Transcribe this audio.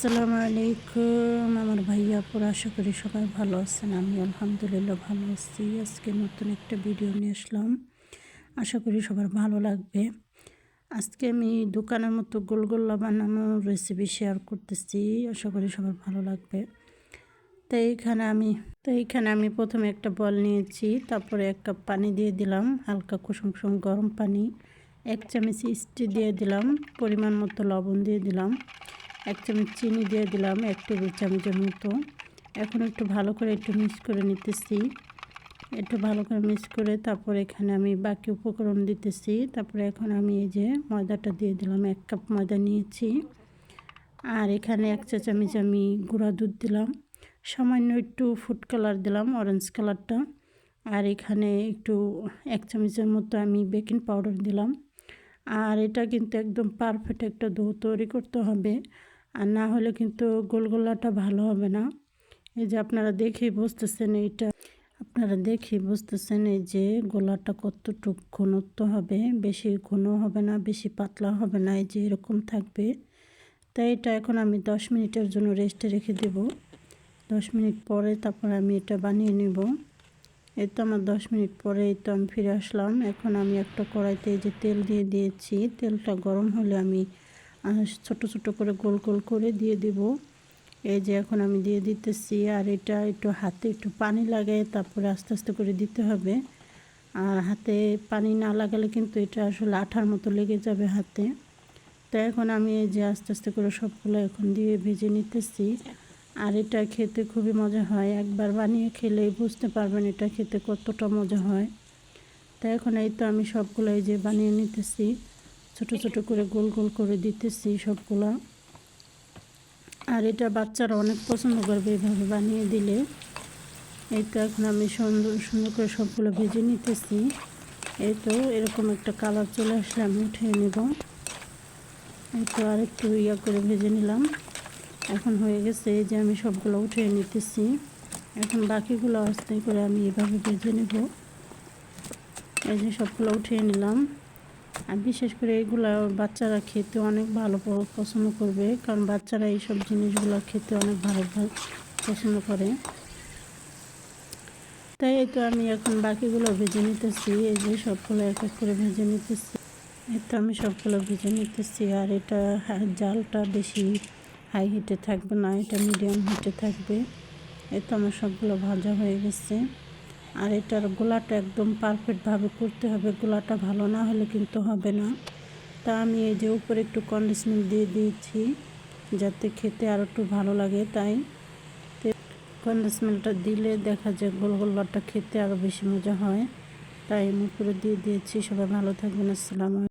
আসসালামু আলাইকুম আমার ভাইয়া পুরো আশা করি সবাই ভালো আছেন। আমি আলহামদুলিল্লাহ ভালো আছি। আজকে নতুন একটা ভিডিও নিয়ে আসলাম, আশা করি সবার ভালো লাগবে। আজকে আমি দোকানের মতো গোলগোল্লা বানানোর রেসিপি শেয়ার করতেছি, আশা করি সবার ভালো লাগবে। তো এইখানে আমি প্রথমে একটা বল নিয়েছি, তারপরে 1 কাপ পানি দিয়ে দিলাম, হালকা কুসুম কুসুম গরম পানি। 1 চামচ ইস্টি দিয়ে দিলাম, পরিমাণ মতো লবণ দিয়ে দিলাম, 1 চামচ চিনি দিয়ে দিলাম, 1 টেবিল চামচের মতো। এখন একটু ভালো করে মিক্স করে নিতেছি। একটু ভালো করে মিক্স করে তারপর এখানে আমি বাকি উপকরণ দিতেছি। তারপরে এখন আমি এই যে ময়দাটা দিয়ে দিলাম, 1 কাপ ময়দা নিয়েছি। আর এখানে 1 চা চামচ আমি গুঁড়া দুধ দিলাম, সামান্য একটু ফুড কালার দিলাম, অরেঞ্জ কালারটা। আর এখানে একটু 1 চামচের মতো আমি বেকিং পাউডার দিলাম। আর এটা কিন্তু একদম পারফেক্ট একটা ডো তৈরি করতে হবে, আর না হলে কিন্তু গোলগোলাটা ভালো হবে না। এই যে আপনারা দেখেই বুঝতেছেন এই যে গোলাটা কতটুকু ঘনত্ব হবে, বেশি ঘন হবে না, বেশি পাতলা হবে না, এই যে এরকম থাকবে। তাই এটা এখন আমি 10 মিনিটের জন্য রেস্টে রেখে দেব। 10 মিনিট পরে তারপর আমি এটা বানিয়ে নেব। এই তো আমার 10 মিনিট পরে এই তো আমি ফিরে আসলাম। এখন আমি একটা কড়াইতে এই যে তেল দিয়ে দিয়েছি। তেলটা গরম হলে আমি ছোট ছোট করে গোল গোল করে দিয়ে দেব। এই যে এখন আমি দিয়ে দিতেছি। আর এটা একটু হাতে একটু পানি লাগায় তারপরে আস্তে আস্তে করে দিতে হবে। আর হাতে পানি না লাগালে কিন্তু এটা আসলে আঠার মতো লেগে যাবে হাতে। তো এখন আমি এই যে আস্তে আস্তে করে সবগুলো এখন দিয়ে ভেজে নিতেছি। আর এটা খেতে খুবই মজা হয়, একবার বানিয়ে খেলেই বুঝতে পারবেন এটা খেতে কতটা মজা হয়। তো এখন এই তো আমি সবগুলো এই যে বানিয়ে নিতেছি, ছোট ছোট করে গোল গোল করে দিতেছি সবগুলা। আর এটা বাচ্চারা অনেক পছন্দ করবে এইভাবে বানিয়ে দিলে। এই তো এখন আমি সুন্দর সুন্দর করে সবগুলো ভেজে নিতেছি। এই তো এরকম একটা কালার চলে আসলে আমি উঠিয়ে নেব। এই তো আর একটু করে ভেজে নিলাম, এখন হয়ে গেছে। এই যে আমি সবগুলো উঠিয়ে নিতেছি। এখন বাকিগুলো আস্তে করে আমি এভাবে ভেজে নেব। এই যে সবগুলো উঠিয়ে নিলাম। আর বিশেষ করে এগুলো বাচ্চারা খেতে অনেক ভালো পছন্দ করবে, কারণ বাচ্চারা এইসব জিনিসগুলো খেতে অনেক ভালো পছন্দ করে। তাই এই তো আমি এখন বাকিগুলো ভেজে নিতেছি। এই যে সবগুলো এক এক করে ভেজে নিতেছি। এই তো আমি সবগুলো ভেজে নিতেছি। আর এটা জালটা বেশি হাই হিটে থাকবে না, এটা মিডিয়াম হিটে থাকবে। এই তো আমার সবগুলো ভাজা হয়ে গেছে। আর এটার গোলাটা একদম পারফেক্টভাবে করতে হবে, গোলাটা ভালো না হলে কিন্তু হবে না। তা আমি এই যে উপরে একটু কনডেন্স মিল্ক দিয়ে দিয়েছি যাতে খেতে আরও একটু ভালো লাগে। তাই কনডেন্স মিল্কটা দিলে দেখা যায় গোলগোলাটা খেতে আরও বেশি মজা হয়, তাই আমি উপরে দিয়ে দিয়েছি। সবাই ভালো থাকবেন। আসসালামু আলাইকুম।